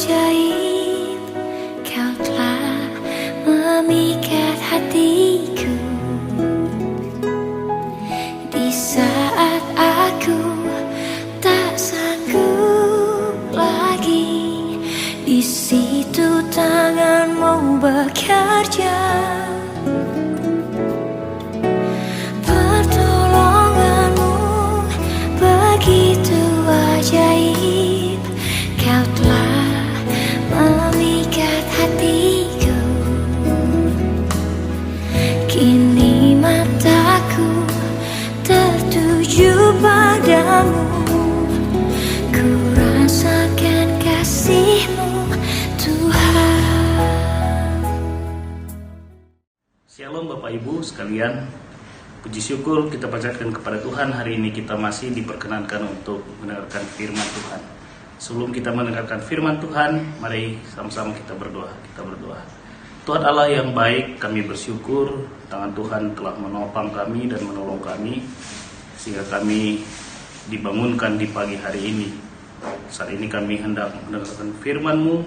ajaib, kau telah memikat hatiku. Di saat aku tak sanggup lagi, di situ tanganmu bekerja. Pertolonganmu begitu ajaib, kau telah memikat hatiku. Kini mataku tertuju padamu, ku rasakan kasih-Mu, Tuhan. Shalom Bapak Ibu sekalian, puji syukur kita panjatkan kepada Tuhan. Hari ini kita masih diperkenankan untuk mendengarkan firman Tuhan. Sebelum kita mendengarkan firman Tuhan, mari sama-sama kita berdoa. Tuhan Allah yang baik, kami bersyukur tangan Tuhan telah menopang kami dan menolong kami, sehingga kami dibangunkan di pagi hari ini. Saat ini kami hendak mendengarkan firman-Mu,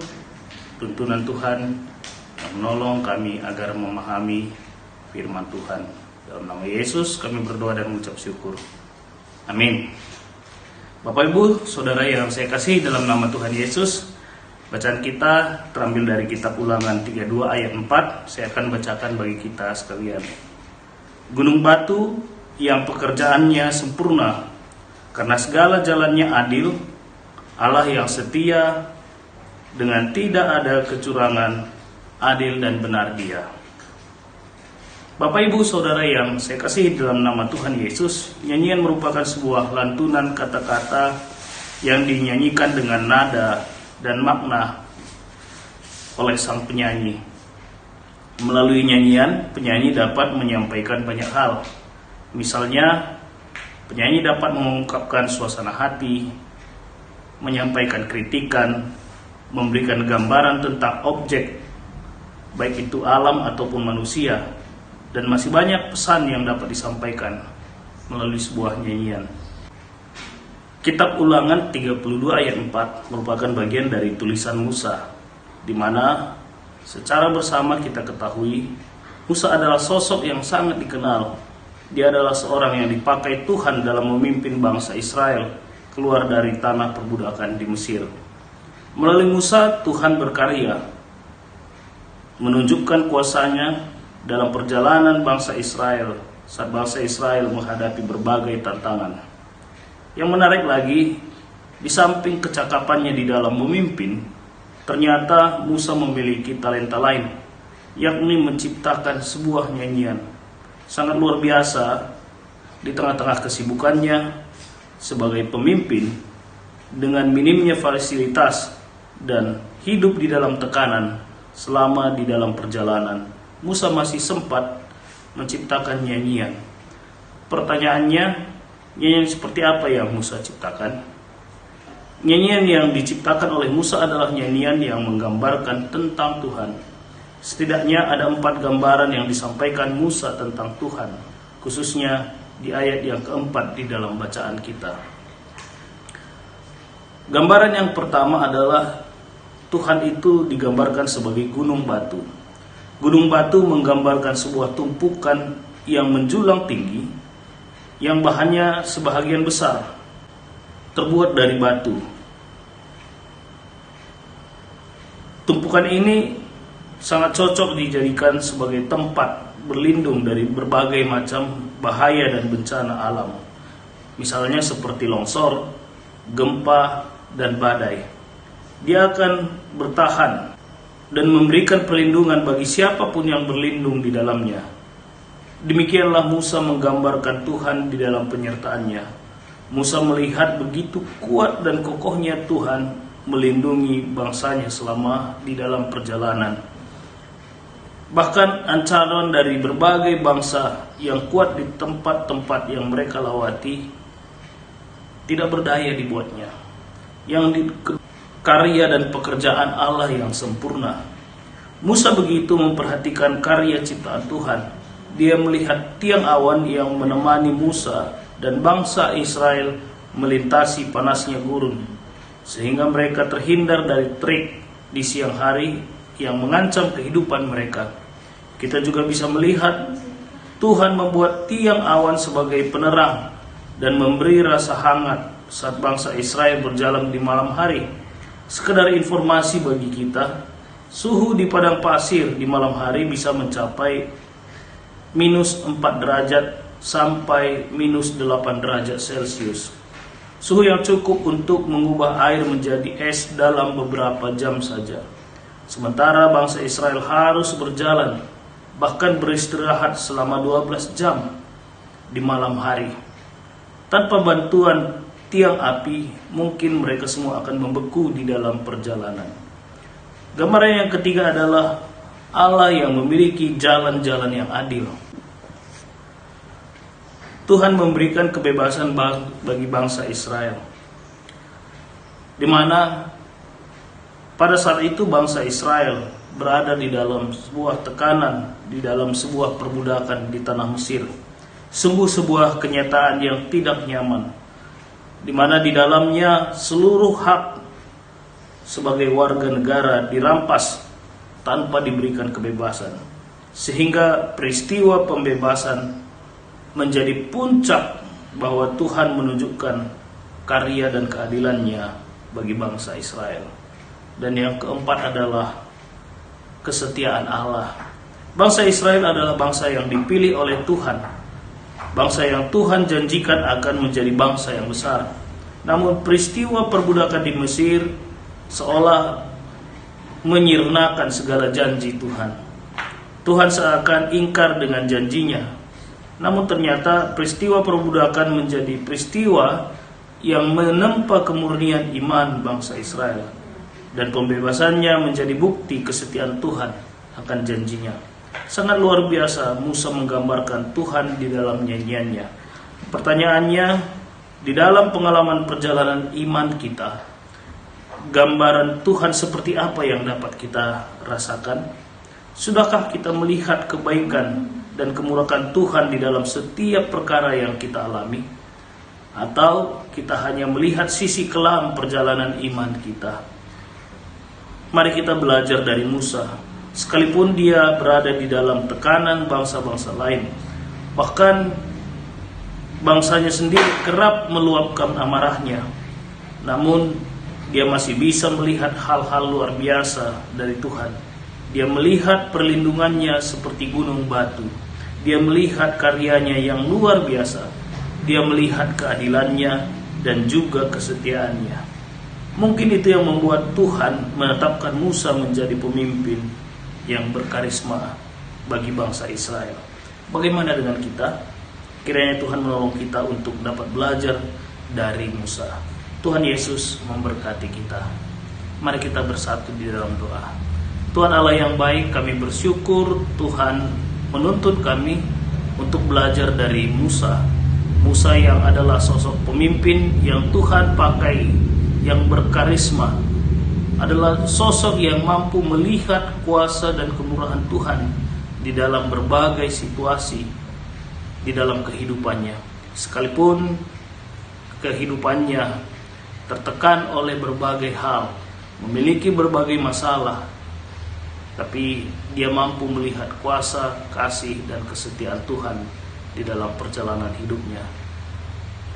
tuntunan Tuhan yang menolong kami agar memahami firman Tuhan. Dalam nama Yesus kami berdoa dan mengucap syukur. Amin. Bapak Ibu, Saudara yang saya kasih dalam nama Tuhan Yesus, bacaan kita terambil dari kitab Ulangan 32 ayat 4. Saya akan bacakan bagi kita sekalian. Gunung batu yang pekerjaannya sempurna, karena segala jalannya adil, Allah yang setia, dengan tidak ada kecurangan, adil dan benar Dia. Bapak Ibu Saudara yang saya kasih dalam nama Tuhan Yesus, nyanyian merupakan sebuah lantunan kata-kata yang dinyanyikan dengan nada dan makna oleh sang penyanyi. Melalui nyanyian, penyanyi dapat menyampaikan banyak hal. Misalnya, penyanyi dapat mengungkapkan suasana hati, menyampaikan kritikan, memberikan gambaran tentang objek, baik itu alam ataupun manusia, dan masih banyak pesan yang dapat disampaikan melalui sebuah nyanyian. Kitab Ulangan 32 ayat 4 merupakan bagian dari tulisan Musa, di mana secara bersama kita ketahui Musa adalah sosok yang sangat dikenal. Dia adalah seorang yang dipakai Tuhan dalam memimpin bangsa Israel keluar dari tanah perbudakan di Mesir. Melalui Musa, Tuhan berkarya, menunjukkan kuasanya dalam perjalanan bangsa Israel saat bangsa Israel menghadapi berbagai tantangan. Yang menarik lagi, di samping kecakapannya di dalam memimpin, ternyata Musa memiliki talenta lain, yakni menciptakan sebuah nyanyian. Sangat luar biasa di tengah-tengah kesibukannya sebagai pemimpin, dengan minimnya fasilitas dan hidup di dalam tekanan selama di dalam perjalanan, Musa masih sempat menciptakan nyanyian. Pertanyaannya, nyanyian seperti apa yang Musa ciptakan? Nyanyian yang diciptakan oleh Musa adalah nyanyian yang menggambarkan tentang Tuhan. Setidaknya ada 4 gambaran yang disampaikan Musa tentang Tuhan, khususnya di ayat yang keempat di dalam bacaan kita. Gambaran yang pertama adalah Tuhan itu digambarkan sebagai gunung batu. Gunung batu menggambarkan sebuah tumpukan yang menjulang tinggi, yang bahannya sebahagian besar terbuat dari batu. Tumpukan ini sangat cocok dijadikan sebagai tempat berlindung dari berbagai macam bahaya dan bencana alam. Misalnya seperti longsor, gempa, dan badai. Dia akan bertahan dan memberikan perlindungan bagi siapapun yang berlindung di dalamnya. Demikianlah Musa menggambarkan Tuhan di dalam penyertaannya. Musa melihat begitu kuat dan kokohnya Tuhan melindungi bangsanya selama di dalam perjalanan. Bahkan ancaman dari berbagai bangsa yang kuat di tempat-tempat yang mereka lawati tidak berdaya dibuatnya. Yang karya dan pekerjaan Allah yang sempurna. Musa begitu memperhatikan karya ciptaan Tuhan. Dia melihat tiang awan yang menemani Musa dan bangsa Israel melintasi panasnya gurun, sehingga mereka terhindar dari terik di siang hari yang mengancam kehidupan mereka. Kita juga bisa melihat Tuhan membuat tiang awan sebagai penerang dan memberi rasa hangat saat bangsa Israel berjalan di malam hari. Sekedar informasi bagi kita, suhu di padang pasir di malam hari bisa mencapai minus 4 derajat sampai minus 8 derajat Celcius. Suhu yang cukup untuk mengubah air menjadi es dalam beberapa jam saja. Sementara bangsa Israel harus berjalan, bahkan beristirahat selama 12 jam di malam hari. Tanpa bantuan tiang api, mungkin mereka semua akan membeku di dalam perjalanan. Gambaran yang ketiga adalah Allah yang memiliki jalan-jalan yang adil. Tuhan memberikan kebebasan bagi bangsa Israel, di mana pada saat itu bangsa Israel berada di dalam sebuah tekanan, di dalam sebuah perbudakan di tanah Mesir, sebuah kenyataan yang tidak nyaman, di mana di dalamnya seluruh hak sebagai warga negara dirampas tanpa diberikan kebebasan, sehingga peristiwa pembebasan menjadi puncak bahwa Tuhan menunjukkan karya dan keadilannya bagi bangsa Israel. Dan yang keempat adalah kesetiaan Allah. Bangsa Israel adalah bangsa yang dipilih oleh Tuhan, bangsa yang Tuhan janjikan akan menjadi bangsa yang besar. Namun peristiwa perbudakan di Mesir seolah menyirnakan segala janji Tuhan. Tuhan seakan ingkar dengan janjinya. Namun ternyata peristiwa perbudakan menjadi peristiwa yang menempa kemurnian iman bangsa Israel, dan pembebasannya menjadi bukti kesetiaan Tuhan akan janjinya. Sangat luar biasa Musa menggambarkan Tuhan di dalam nyanyiannya. Pertanyaannya, di dalam pengalaman perjalanan iman kita, gambaran Tuhan seperti apa yang dapat kita rasakan? Sudahkah kita melihat kebaikan dan kemurahan Tuhan di dalam setiap perkara yang kita alami? Atau kita hanya melihat sisi kelam perjalanan iman kita? Mari kita belajar dari Musa. Sekalipun dia berada di dalam tekanan bangsa-bangsa lain, bahkan bangsanya sendiri kerap meluapkan amarahnya, namun dia masih bisa melihat hal-hal luar biasa dari Tuhan. Dia melihat perlindungannya seperti gunung batu. Dia melihat karyanya yang luar biasa. Dia melihat keadilannya dan juga kesetiaannya. Mungkin itu yang membuat Tuhan menetapkan Musa menjadi pemimpin yang berkarisma bagi bangsa Israel. Bagaimana dengan kita? Kiranya Tuhan menolong kita untuk dapat belajar dari Musa. Tuhan Yesus memberkati kita. Mari kita bersatu di dalam doa. Tuhan Allah yang baik, kami bersyukur Tuhan menuntut kami untuk belajar dari Musa. Musa yang adalah sosok pemimpin yang Tuhan pakai, yang berkarisma, adalah sosok yang mampu melihat kuasa dan kemurahan Tuhan di dalam berbagai situasi di dalam kehidupannya. Sekalipun kehidupannya tertekan oleh berbagai hal, memiliki berbagai masalah, tapi dia mampu melihat kuasa, kasih, dan kesetiaan Tuhan di dalam perjalanan hidupnya.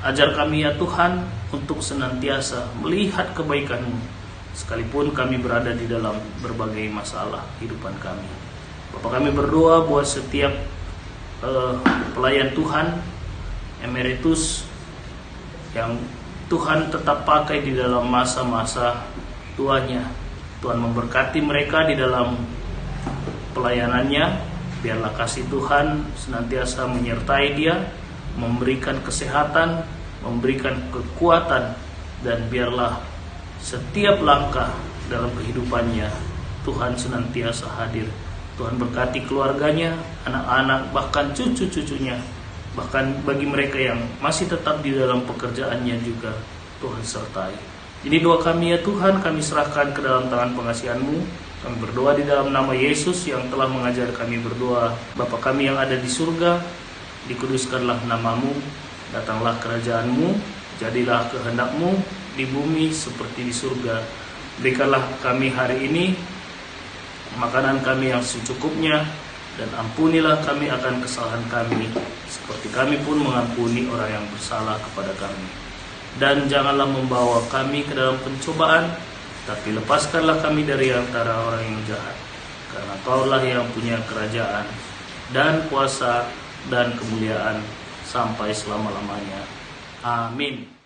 Ajar kami ya Tuhan untuk senantiasa melihat kebaikan-Mu, sekalipun kami berada di dalam berbagai masalah kehidupan kami. Bapak, kami berdoa buat setiap pelayan Tuhan, emeritus, yang Tuhan tetap pakai di dalam masa-masa tuanya. Tuhan memberkati mereka di dalam pelayanannya. Biarlah kasih Tuhan senantiasa menyertai dia, memberikan kesehatan, memberikan kekuatan, dan biarlah setiap langkah dalam kehidupannya Tuhan senantiasa hadir. Tuhan berkati keluarganya, anak-anak, bahkan cucu-cucunya. Bahkan bagi mereka yang masih tetap di dalam pekerjaannya juga Tuhan sertai. Jadi doa kami ya Tuhan, kami serahkan ke dalam tangan pengasihan-Mu. Kami berdoa di dalam nama Yesus yang telah mengajar kami berdoa. Bapa kami yang ada di surga, dikuduskanlah nama-Mu, datanglah kerajaan-Mu, jadilah kehendak-Mu di bumi seperti di surga. Berikanlah kami hari ini makanan kami yang secukupnya, dan ampunilah kami akan kesalahan kami, seperti kami pun mengampuni orang yang bersalah kepada kami. Dan janganlah membawa kami ke dalam pencobaan, tapi lepaskanlah kami dari antara orang yang jahat. Karena Kaulah yang punya kerajaan dan kuasa dan kemuliaan sampai selama-lamanya. Amin.